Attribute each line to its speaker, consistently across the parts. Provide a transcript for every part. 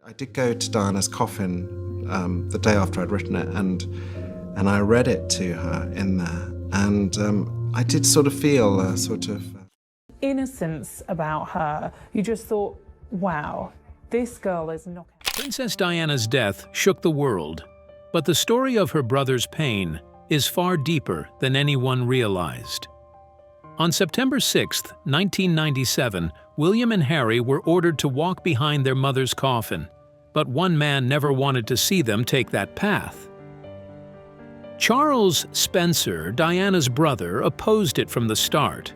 Speaker 1: I did go to Diana's coffin the day after I'd written it, and I read it to her in there, and I did sort of feel a sort of
Speaker 2: innocence about her. You just thought, wow, this girl is not...
Speaker 3: Princess Diana's death shook the world, but the story of her brother's pain is far deeper than anyone realized. On September 6, 1997, William and Harry were ordered to walk behind their mother's coffin, but one man never wanted to see them take that path. Charles Spencer, Diana's brother, opposed it from the start.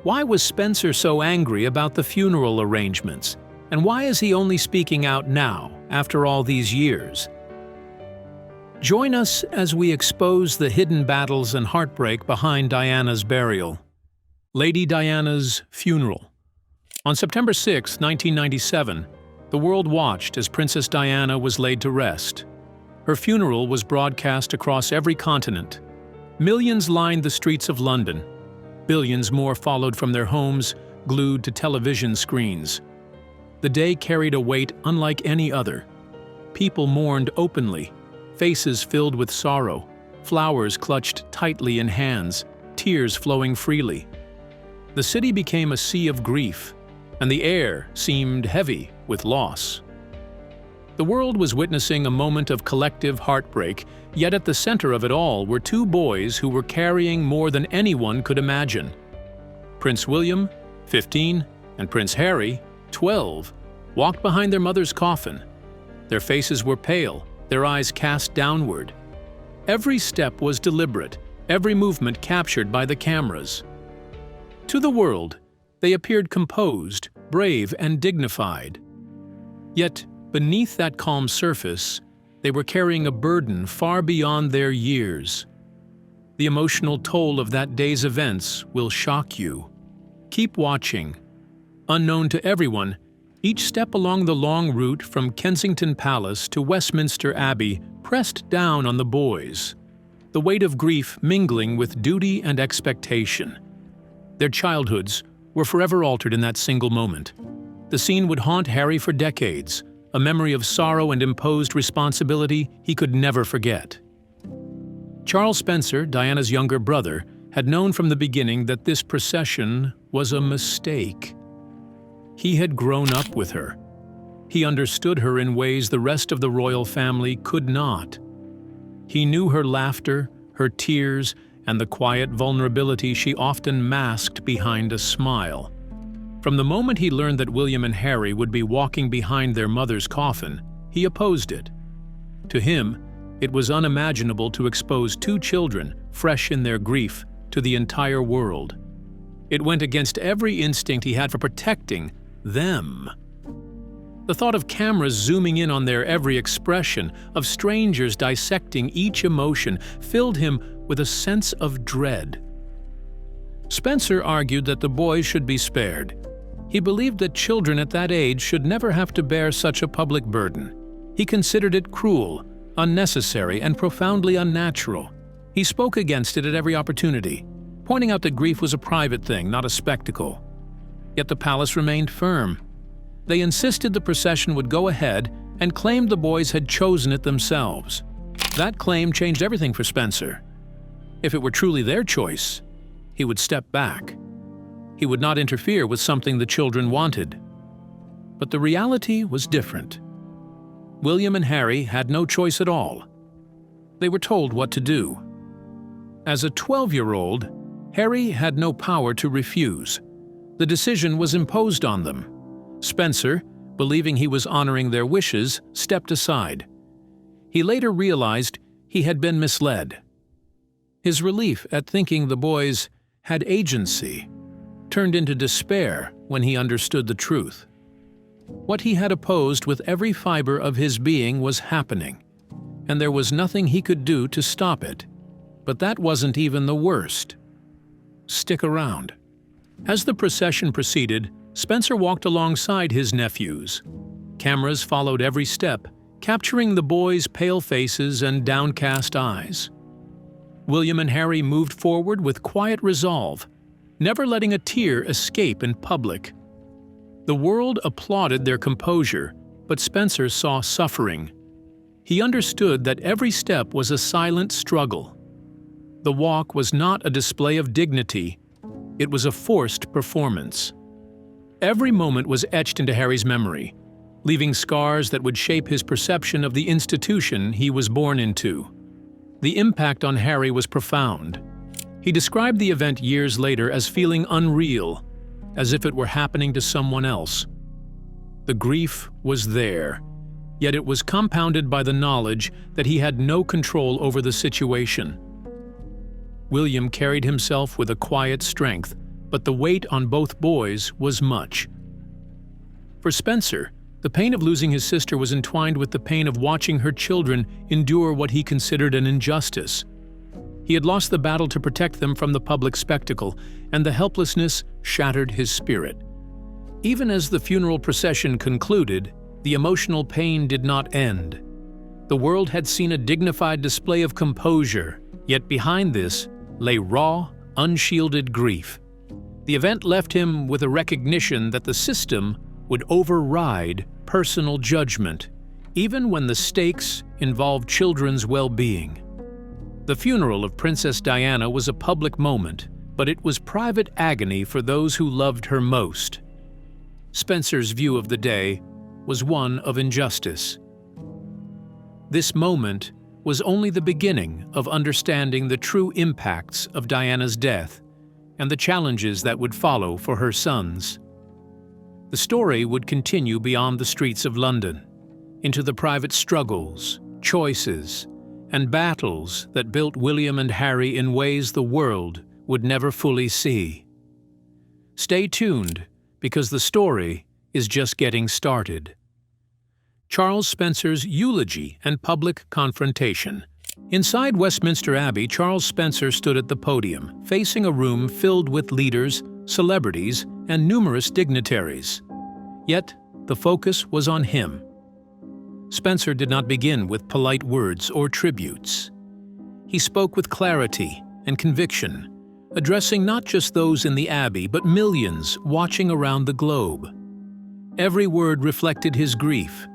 Speaker 3: Why was Spencer so angry about the funeral arrangements? And why is he only speaking out now, after all these years? Join us as we expose the hidden battles and heartbreak behind Diana's burial. Lady Diana's funeral. On September 6, 1997, the world watched as Princess Diana was laid to rest. Her funeral was broadcast across every continent. Millions lined the streets of London. Billions more followed from their homes, glued to television screens. The day carried a weight unlike any other. People mourned openly, faces filled with sorrow, flowers clutched tightly in hands, tears flowing freely. The city became a sea of grief, and the air seemed heavy with loss. The world was witnessing a moment of collective heartbreak, yet at the center of it all were two boys who were carrying more than anyone could imagine. Prince William, 15, and Prince Harry, 12, walked behind their mother's coffin. Their faces were pale, their eyes cast downward. Every step was deliberate, every movement captured by the cameras. To the world, they appeared composed, brave, and dignified. Yet, beneath that calm surface, they were carrying a burden far beyond their years. The emotional toll of that day's events will shock you. Keep watching. Unknown to everyone, each step along the long route from Kensington Palace to Westminster Abbey pressed down on the boys, the weight of grief mingling with duty and expectation. Their childhoods were forever altered in that single moment. The scene would haunt Harry for decades, a memory of sorrow and imposed responsibility he could never forget. Charles Spencer, Diana's younger brother, had known from the beginning that this procession was a mistake. He had grown up with her. He understood her in ways the rest of the royal family could not. He knew her laughter, her tears, and the quiet vulnerability she often masked behind a smile. From the moment he learned that William and Harry would be walking behind their mother's coffin, he opposed it. To him, it was unimaginable to expose two children, fresh in their grief, to the entire world. It went against every instinct he had for protecting them. The thought of cameras zooming in on their every expression, of strangers dissecting each emotion, filled him with a sense of dread. Spencer argued that the boys should be spared. He believed that children at that age should never have to bear such a public burden. He considered it cruel, unnecessary, and profoundly unnatural. He spoke against it at every opportunity, pointing out that grief was a private thing, not a spectacle. Yet the palace remained firm. They insisted the procession would go ahead and claimed the boys had chosen it themselves. That claim changed everything for Spencer. If it were truly their choice, he would step back. He would not interfere with something the children wanted. But the reality was different. William and Harry had no choice at all. They were told what to do. As a 12-year-old, Harry had no power to refuse. The decision was imposed on them. Spencer, believing he was honoring their wishes, stepped aside. He later realized he had been misled. His relief at thinking the boys had agency turned into despair when he understood the truth. What he had opposed with every fiber of his being was happening, and there was nothing he could do to stop it. But that wasn't even the worst. Stick around. As the procession proceeded, Spencer walked alongside his nephews. Cameras followed every step, capturing the boys' pale faces and downcast eyes. William and Harry moved forward with quiet resolve, never letting a tear escape in public. The world applauded their composure, but Spencer saw suffering. He understood that every step was a silent struggle. The walk was not a display of dignity, it was a forced performance. Every moment was etched into Harry's memory, leaving scars that would shape his perception of the institution he was born into. The impact on Harry was profound. He described the event years later as feeling unreal, as if it were happening to someone else. The grief was there, yet it was compounded by the knowledge that he had no control over the situation. William carried himself with a quiet strength, but the weight on both boys was much. For Spencer, the pain of losing his sister was entwined with the pain of watching her children endure what he considered an injustice. He had lost the battle to protect them from the public spectacle, and the helplessness shattered his spirit. Even as the funeral procession concluded, the emotional pain did not end. The world had seen a dignified display of composure, yet behind this lay raw, unshielded grief. The event left him with a recognition that the system would override personal judgment, even when the stakes involved children's well-being. The funeral of Princess Diana was a public moment, but it was private agony for those who loved her most. Spencer's view of the day was one of injustice. This moment was only the beginning of understanding the true impacts of Diana's death and the challenges that would follow for her sons. The story would continue beyond the streets of London, into the private struggles, choices, and battles that built William and Harry in ways the world would never fully see. Stay tuned, because the story is just getting started. Charles Spencer's eulogy and public confrontation. Inside Westminster Abbey, Charles Spencer stood at the podium, facing a room filled with leaders, celebrities, and numerous dignitaries. Yet, the focus was on him. Spencer did not begin with polite words or tributes. He spoke with clarity and conviction, addressing not just those in the Abbey, but millions watching around the globe. Every word reflected his grief,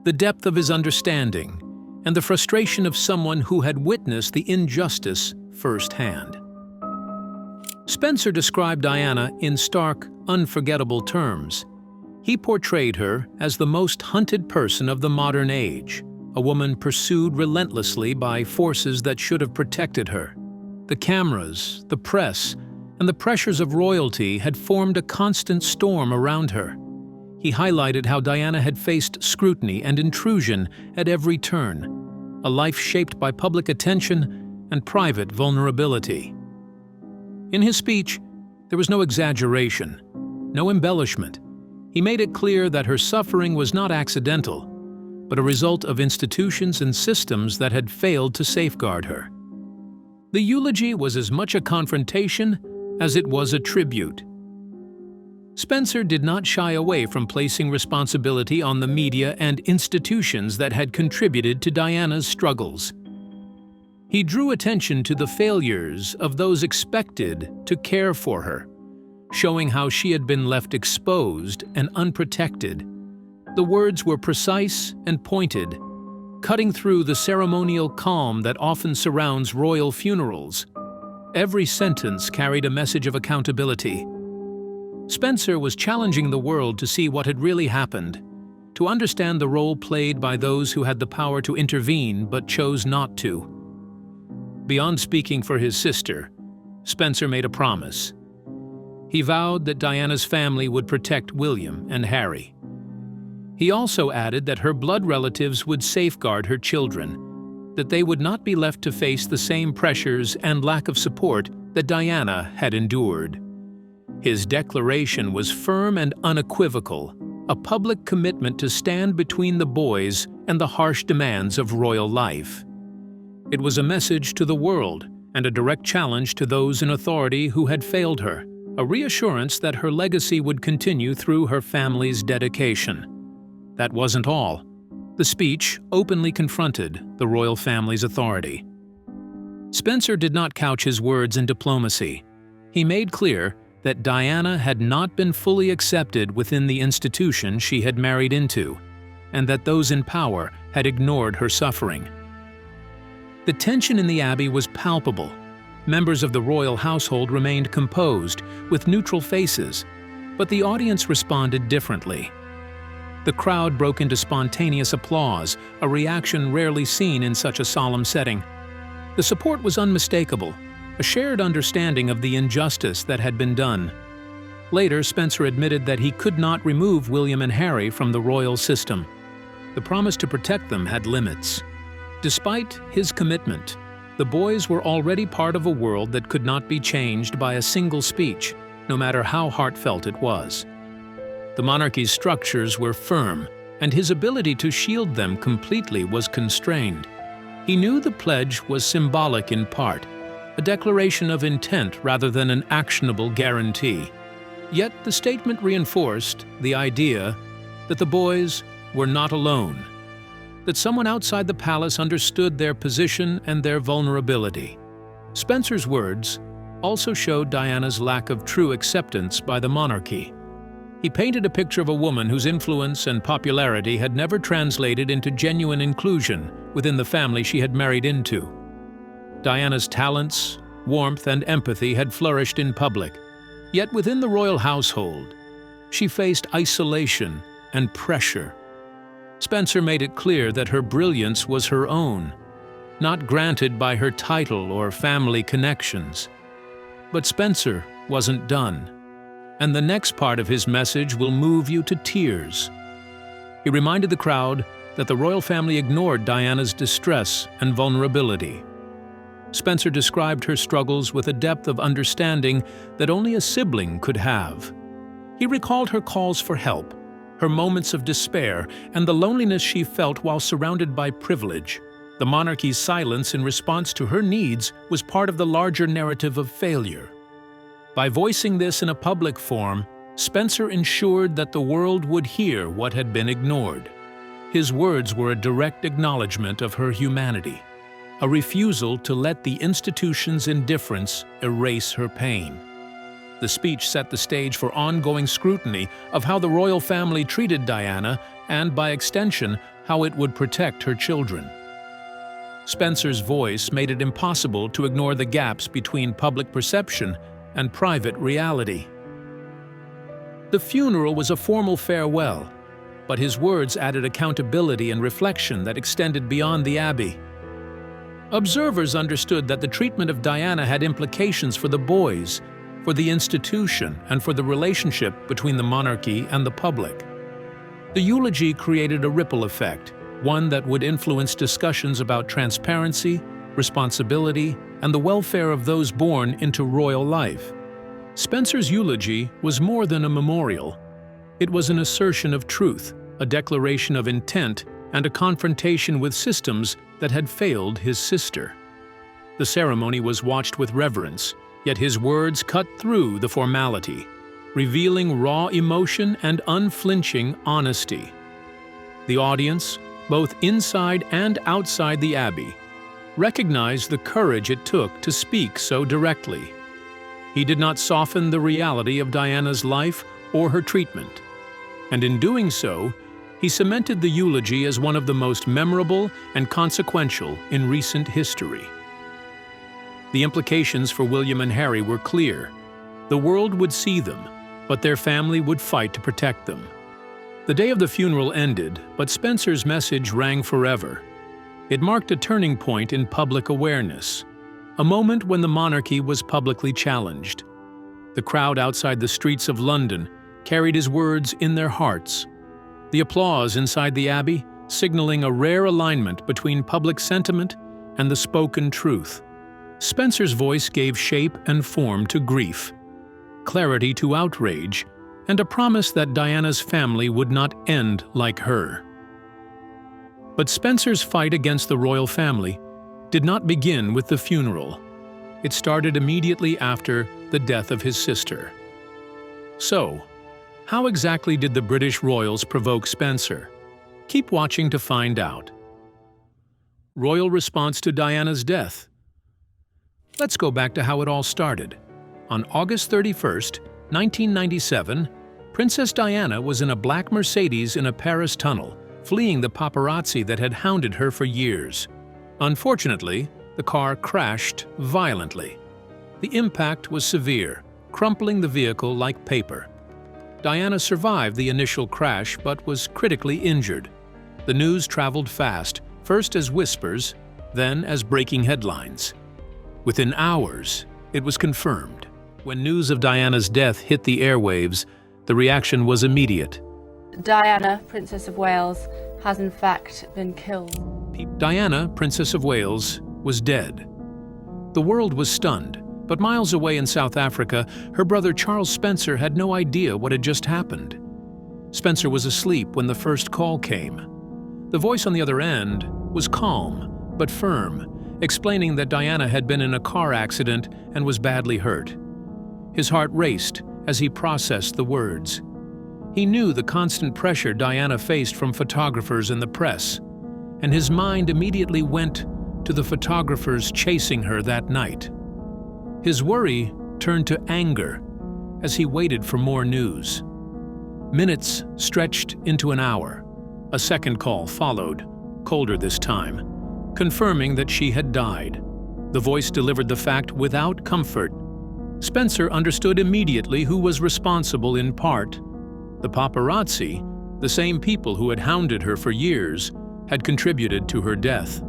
Speaker 3: the depth of his understanding, and the frustration of someone who had witnessed the injustice firsthand. Spencer described Diana in stark, unforgettable terms. He portrayed her as the most hunted person of the modern age, a woman pursued relentlessly by forces that should have protected her. The cameras, the press, and the pressures of royalty had formed a constant storm around her. He highlighted how Diana had faced scrutiny and intrusion at every turn, a life shaped by public attention and private vulnerability. In his speech, there was no exaggeration, no embellishment. He made it clear that her suffering was not accidental, but a result of institutions and systems that had failed to safeguard her. The eulogy was as much a confrontation as it was a tribute. Spencer did not shy away from placing responsibility on the media and institutions that had contributed to Diana's struggles. He drew attention to the failures of those expected to care for her, showing how she had been left exposed and unprotected. The words were precise and pointed, cutting through the ceremonial calm that often surrounds royal funerals. Every sentence carried a message of accountability. Spencer was challenging the world to see what had really happened, to understand the role played by those who had the power to intervene but chose not to. Beyond speaking for his sister, Spencer made a promise. He vowed that Diana's family would protect William and Harry. He also added that her blood relatives would safeguard her children, that they would not be left to face the same pressures and lack of support that Diana had endured. His declaration was firm and unequivocal, a public commitment to stand between the boys and the harsh demands of royal life. It was a message to the world and a direct challenge to those in authority who had failed her, a reassurance that her legacy would continue through her family's dedication. That wasn't all. The speech openly confronted the royal family's authority. Spencer did not couch his words in diplomacy. He made clear that Diana had not been fully accepted within the institution she had married into. and that those in power had ignored her suffering. The tension in the Abbey was palpable. Members of the royal household remained composed, with neutral faces, but the audience responded differently. The crowd broke into spontaneous applause, a reaction rarely seen in such a solemn setting. The support was unmistakable, a shared understanding of the injustice that had been done. Later, Spencer admitted that he could not remove William and Harry from the royal system. The promise to protect them had limits. Despite his commitment, the boys were already part of a world that could not be changed by a single speech, no matter how heartfelt it was. The monarchy's structures were firm, and his ability to shield them completely was constrained. He knew the pledge was symbolic in part, a declaration of intent rather than an actionable guarantee. Yet the statement reinforced the idea that the boys were not alone, that someone outside the palace understood their position and their vulnerability. Spencer's words also showed Diana's lack of true acceptance by the monarchy. He painted a picture of a woman whose influence and popularity had never translated into genuine inclusion within the family she had married into. Diana's talents, warmth, and empathy had flourished in public, yet within the royal household, she faced isolation and pressure. Spencer made it clear that her brilliance was her own, not granted by her title or family connections. But Spencer wasn't done, and the next part of his message will move you to tears. He reminded the crowd that the royal family ignored Diana's distress and vulnerability. Spencer described her struggles with a depth of understanding that only a sibling could have. He recalled her calls for help, her moments of despair, and the loneliness she felt while surrounded by privilege. The monarchy's silence in response to her needs was part of the larger narrative of failure. By voicing this in a public forum, Spencer ensured that the world would hear what had been ignored. His words were a direct acknowledgement of her humanity, a refusal to let the institution's indifference erase her pain. The speech set the stage for ongoing scrutiny of how the royal family treated Diana and, by extension, how it would protect her children. Spencer's voice made it impossible to ignore the gaps between public perception and private reality. The funeral was a formal farewell, but his words added accountability and reflection that extended beyond the Abbey. Observers understood that the treatment of Diana had implications for the boys, for the institution, and for the relationship between the monarchy and the public. The eulogy created a ripple effect, one that would influence discussions about transparency, responsibility, and the welfare of those born into royal life. Spencer's eulogy was more than a memorial. It was an assertion of truth, a declaration of intent, and a confrontation with systems that had failed his sister. The ceremony was watched with reverence, yet his words cut through the formality, revealing raw emotion and unflinching honesty. The audience, both inside and outside the Abbey, recognized the courage it took to speak so directly. He did not soften the reality of Diana's life or her treatment, and in doing so, he cemented the eulogy as one of the most memorable and consequential in recent history. The implications for William and Harry were clear. The world would see them, but their family would fight to protect them. The day of the funeral ended, but Spencer's message rang forever. It marked a turning point in public awareness, a moment when the monarchy was publicly challenged. The crowd outside the streets of London carried his words in their hearts. The applause inside the Abbey signaling a rare alignment between public sentiment and the spoken truth. Spencer's voice gave shape and form to grief, clarity to outrage, and a promise that Diana's family would not end like her. But Spencer's fight against the royal family did not begin with the funeral. It started immediately after the death of his sister. So, how exactly did the British royals provoke Spencer? Keep watching to find out. Royal response to Diana's death. Let's go back to how it all started. On August 31st, 1997, Princess Diana was in a black Mercedes in a Paris tunnel, fleeing the paparazzi that had hounded her for years. Unfortunately, the car crashed violently. The impact was severe, crumpling the vehicle like paper. Diana survived the initial crash but was critically injured. The news traveled fast, first as whispers, then as breaking headlines. Within hours, it was confirmed. When news of Diana's death hit the airwaves, the reaction was immediate.
Speaker 4: Diana, Princess of Wales, has in fact been killed.
Speaker 3: Diana, Princess of Wales, was dead. The world was stunned, but miles away in South Africa, her brother Charles Spencer had no idea what had just happened. Spencer was asleep when the first call came. The voice on the other end was calm but firm, explaining that Diana had been in a car accident and was badly hurt. His heart raced as he processed the words. He knew the constant pressure Diana faced from photographers and the press, and his mind immediately went to the photographers chasing her that night. His worry turned to anger as he waited for more news. Minutes stretched into an hour. A second call followed, colder this time, confirming that she had died. The voice delivered the fact without comfort. Spencer understood immediately who was responsible in part. The paparazzi, the same people who had hounded her for years, had contributed to her death.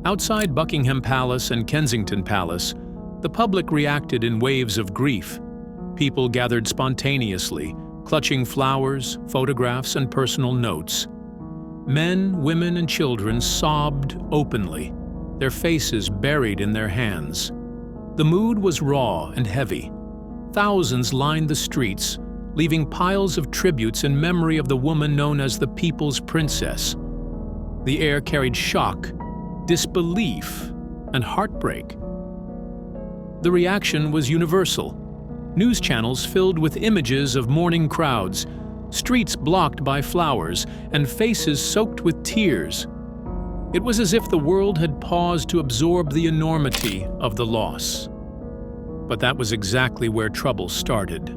Speaker 3: Outside Buckingham Palace and Kensington Palace, the public reacted in waves of grief. People gathered spontaneously, clutching flowers, photographs, and personal notes. Men, women, and children sobbed openly, their faces buried in their hands. The mood was raw and heavy. Thousands lined the streets, leaving piles of tributes in memory of the woman known as the People's Princess. The air carried shock, disbelief, and heartbreak. The reaction was universal. News channels filled with images of mourning crowds, streets blocked by flowers, and faces soaked with tears. It was as if the world had paused to absorb the enormity of the loss. But that was exactly where trouble started.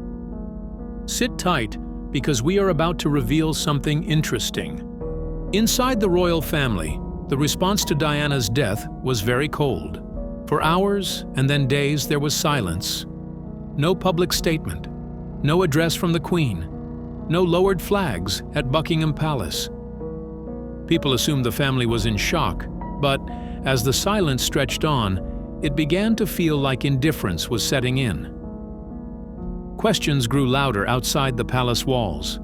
Speaker 3: Sit tight, because we are about to reveal something interesting. Inside the royal family, the response to Diana's death was very cold. For hours and then days there was silence. No public statement, no address from the Queen, no lowered flags at Buckingham Palace. People assumed the family was in shock, but as the silence stretched on, it began to feel like indifference was setting in. Questions grew louder outside the palace walls.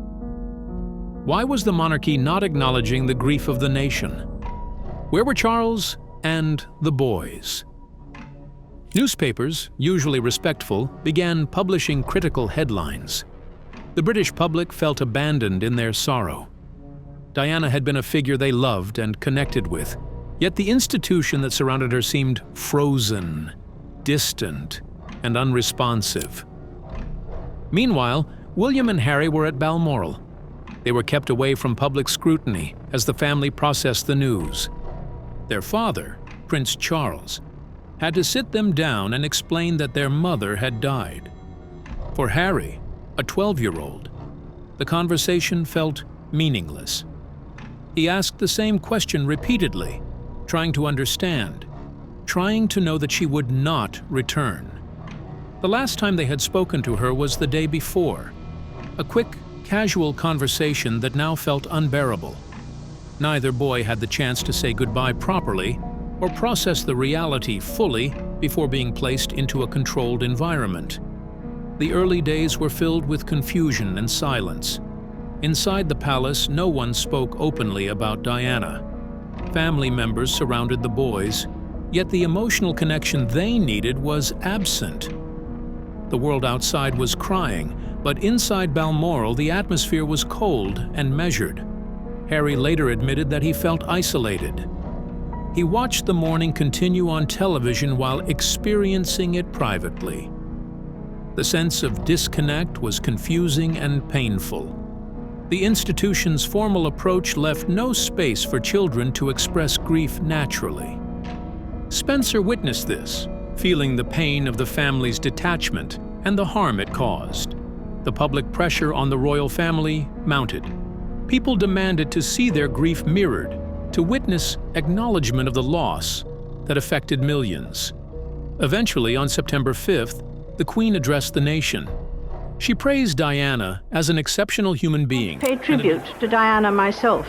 Speaker 3: Why was the monarchy not acknowledging the grief of the nation? Where were Charles and the boys? Newspapers, usually respectful, began publishing critical headlines. The British public felt abandoned in their sorrow. Diana had been a figure they loved and connected with, yet the institution that surrounded her seemed frozen, distant, and unresponsive. Meanwhile, William and Harry were at Balmoral. They were kept away from public scrutiny as the family processed the news. Their father, Prince Charles, had to sit them down and explain that their mother had died. For Harry, a 12-year-old, the conversation felt meaningless. He asked the same question repeatedly, trying to understand, trying to know that she would not return. The last time they had spoken to her was the day before, a quick, casual conversation that now felt unbearable. Neither boy had the chance to say goodbye properly or process the reality fully before being placed into a controlled environment. The early days were filled with confusion and silence. Inside the palace, no one spoke openly about Diana. Family members surrounded the boys, yet the emotional connection they needed was absent. The world outside was crying, but inside Balmoral the atmosphere was cold and measured. Harry later admitted that he felt isolated. He watched the mourning continue on television while experiencing it privately. The sense of disconnect was confusing and painful. The institution's formal approach left no space for children to express grief naturally. Spencer witnessed this, feeling the pain of the family's detachment and the harm it caused. The public pressure on the royal family mounted. People demanded to see their grief mirrored, to witness acknowledgement of the loss that affected millions. Eventually, on September 5th, the Queen addressed the nation. She praised Diana as an exceptional human being.
Speaker 5: Pay tribute to Diana myself.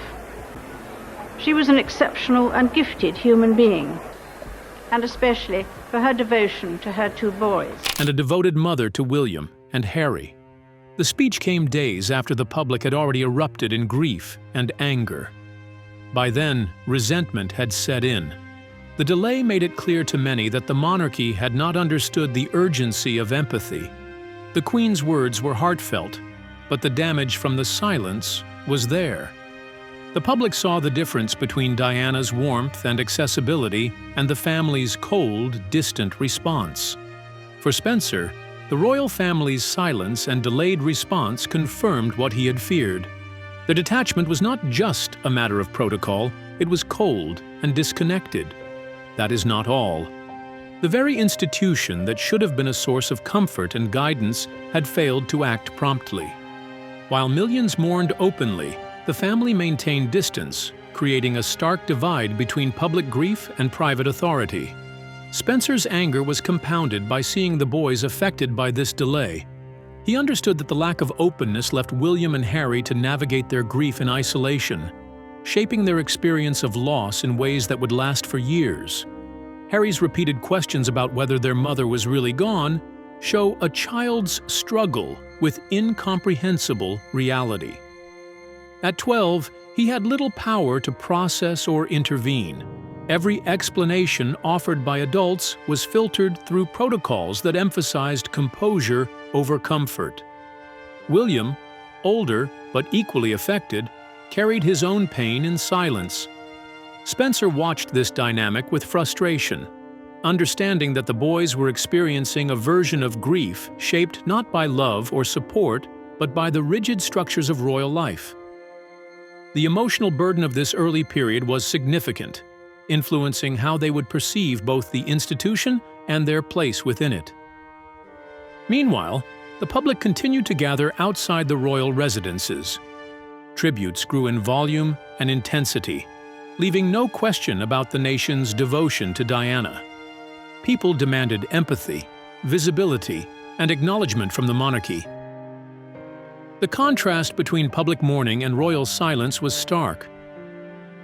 Speaker 5: She was an exceptional and gifted human being, and especially for her devotion to her two boys.
Speaker 3: And a devoted mother to William and Harry. The speech came days after the public had already erupted in grief and anger. By then, resentment had set in. The delay made it clear to many that the monarchy had not understood the urgency of empathy. The Queen's words were heartfelt, but the damage from the silence was there. The public saw the difference between Diana's warmth and accessibility and the family's cold, distant response. For Spencer, the royal family's silence and delayed response confirmed what he had feared. The detachment was not just a matter of protocol, it was cold and disconnected. That is not all. The very institution that should have been a source of comfort and guidance had failed to act promptly. While millions mourned openly, the family maintained distance, creating a stark divide between public grief and private authority. Spencer's anger was compounded by seeing the boys affected by this delay. He understood that the lack of openness left William and Harry to navigate their grief in isolation, shaping their experience of loss in ways that would last for years. Harry's repeated questions about whether their mother was really gone show a child's struggle with incomprehensible reality. At 12, he had little power to process or intervene. Every explanation offered by adults was filtered through protocols that emphasized composure over comfort. William, older but equally affected, carried his own pain in silence. Spencer watched this dynamic with frustration, understanding that the boys were experiencing a version of grief shaped not by love or support, but by the rigid structures of royal life. The emotional burden of this early period was significant, influencing how they would perceive both the institution and their place within it. Meanwhile, the public continued to gather outside the royal residences. Tributes grew in volume and intensity, leaving no question about the nation's devotion to Diana. People demanded empathy, visibility, and acknowledgement from the monarchy. The contrast between public mourning and royal silence was stark.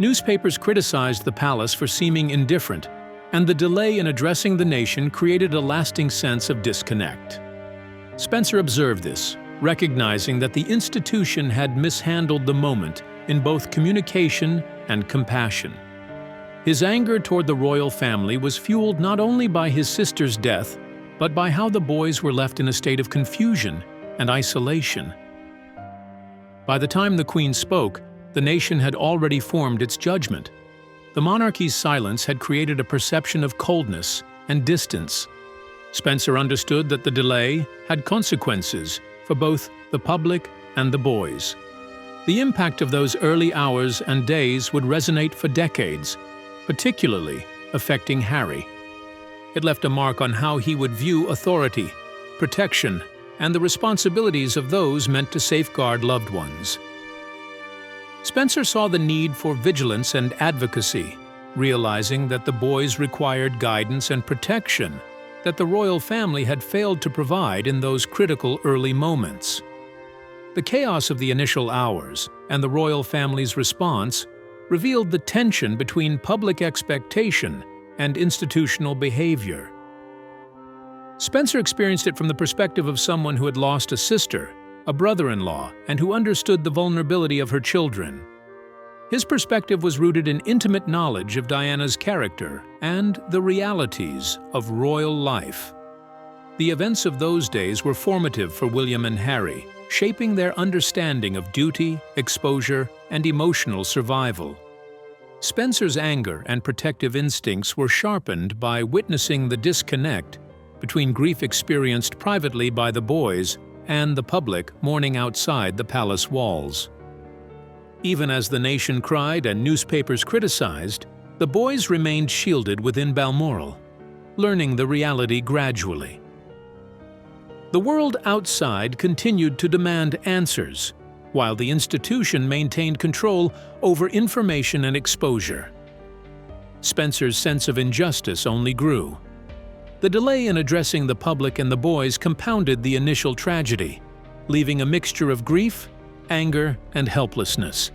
Speaker 3: Newspapers criticized the palace for seeming indifferent, and the delay in addressing the nation created a lasting sense of disconnect. Spencer observed this, recognizing that the institution had mishandled the moment in both communication and compassion. His anger toward the royal family was fueled not only by his sister's death, but by how the boys were left in a state of confusion and isolation. By the time the Queen spoke, the nation had already formed its judgment. The monarchy's silence had created a perception of coldness and distance. Spencer understood that the delay had consequences for both the public and the boys. The impact of those early hours and days would resonate for decades, particularly affecting Harry. It left a mark on how he would view authority, protection, and the responsibilities of those meant to safeguard loved ones. Spencer saw the need for vigilance and advocacy, realizing that the boys required guidance and protection that the royal family had failed to provide in those critical early moments. The chaos of the initial hours and the royal family's response revealed the tension between public expectation and institutional behavior. Spencer experienced it from the perspective of someone who had lost a sister, a brother-in-law, and who understood the vulnerability of her children. His perspective was rooted in intimate knowledge of Diana's character and the realities of royal life. The events of those days were formative for William and Harry, shaping their understanding of duty, exposure, and emotional survival. Spencer's anger and protective instincts were sharpened by witnessing the disconnect between grief experienced privately by the boys and the public mourning outside the palace walls. Even as the nation cried and newspapers criticized, the boys remained shielded within Balmoral, learning the reality gradually. The world outside continued to demand answers, while the institution maintained control over information and exposure. Spencer's sense of injustice only grew. The delay in addressing the public and the boys compounded the initial tragedy, leaving a mixture of grief, anger, and helplessness.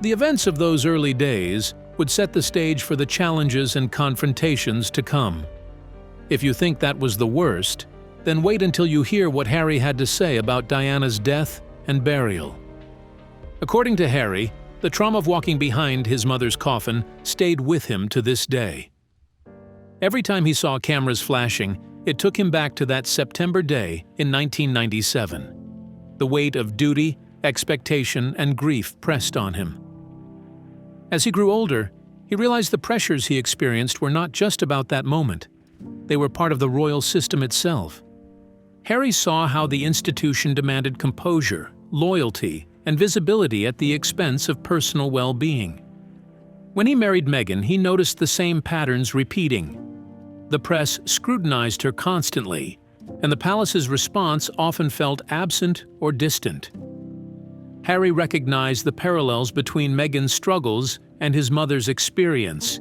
Speaker 3: The events of those early days would set the stage for the challenges and confrontations to come. If you think that was the worst, then wait until you hear what Harry had to say about Diana's death and burial. According to Harry, the trauma of walking behind his mother's coffin stayed with him to this day. Every time he saw cameras flashing, it took him back to that September day in 1997. The weight of duty, expectation, and grief pressed on him. As he grew older, he realized the pressures he experienced were not just about that moment. They were part of the royal system itself. Harry saw how the institution demanded composure, loyalty, and visibility at the expense of personal well-being. When he married Meghan, he noticed the same patterns repeating. The press scrutinized her constantly, and the palace's response often felt absent or distant. Harry recognized the parallels between Meghan's struggles and his mother's experience.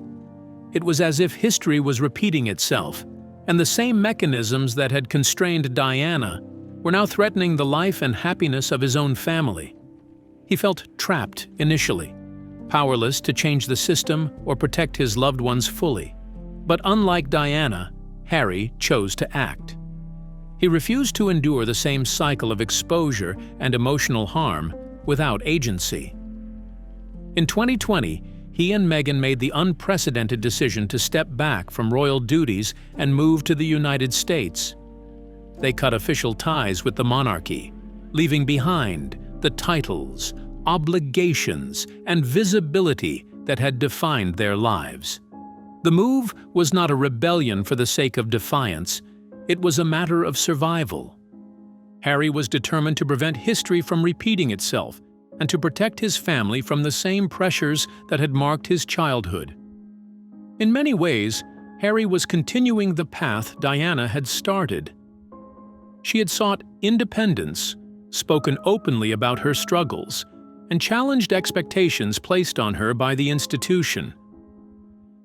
Speaker 3: It was as if history was repeating itself, and the same mechanisms that had constrained Diana were now threatening the life and happiness of his own family. He felt trapped initially, powerless to change the system or protect his loved ones fully. But unlike Diana, Harry chose to act. He refused to endure the same cycle of exposure and emotional harm without agency. In 2020, he and Meghan made the unprecedented decision to step back from royal duties and move to the United States. They cut official ties with the monarchy, leaving behind the titles, obligations, and visibility that had defined their lives. The move was not a rebellion for the sake of defiance. It was a matter of survival. Harry was determined to prevent history from repeating itself and to protect his family from the same pressures that had marked his childhood. In many ways, Harry was continuing the path Diana had started. She had sought independence, spoken openly about her struggles, and challenged expectations placed on her by the institution.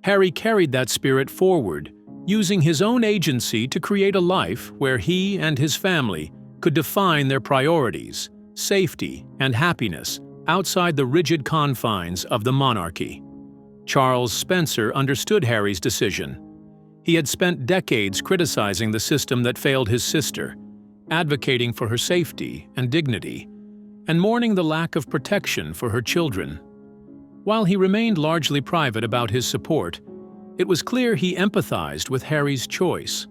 Speaker 3: Harry carried that spirit forward, using his own agency to create a life where he and his family could define their priorities, safety, and happiness outside the rigid confines of the monarchy. Charles Spencer understood Harry's decision. He had spent decades criticizing the system that failed his sister, advocating for her safety and dignity, and mourning the lack of protection for her children. While he remained largely private about his support, it was clear he empathized with Harry's choice.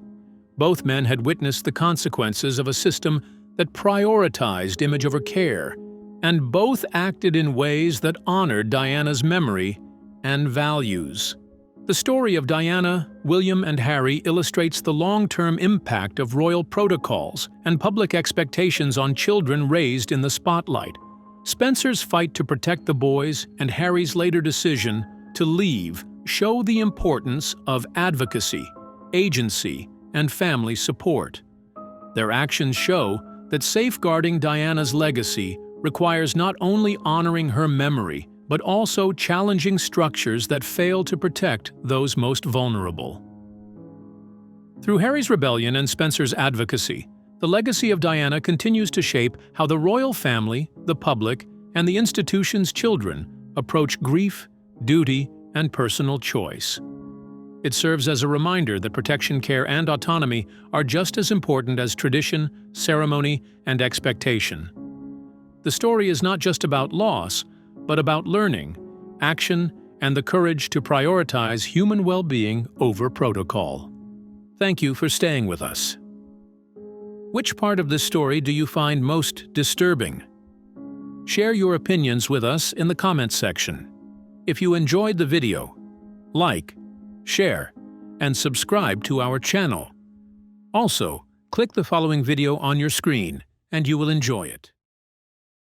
Speaker 3: Both men had witnessed the consequences of a system that prioritized image over care, and both acted in ways that honored Diana's memory and values. The story of Diana, William, and Harry illustrates the long-term impact of royal protocols and public expectations on children raised in the spotlight. Spencer's fight to protect the boys and Harry's later decision to leave show the importance of advocacy, agency, and family support. Their actions show that safeguarding Diana's legacy requires not only honoring her memory, but also challenging structures that fail to protect those most vulnerable. Through Harry's rebellion and Spencer's advocacy, the legacy of Diana continues to shape how the royal family, the public, and the institution's children approach grief, duty, and personal choice. It serves as a reminder that protection, care, and autonomy are just as important as tradition, ceremony, and expectation. The story is not just about loss, but about learning, action, and the courage to prioritize human well-being over protocol. Thank you for staying with us. Which part of this story do you find most disturbing? Share your opinions with us in the comments section. If you enjoyed the video, like, share, and subscribe to our channel. Also, click the following video on your screen, and you will enjoy it.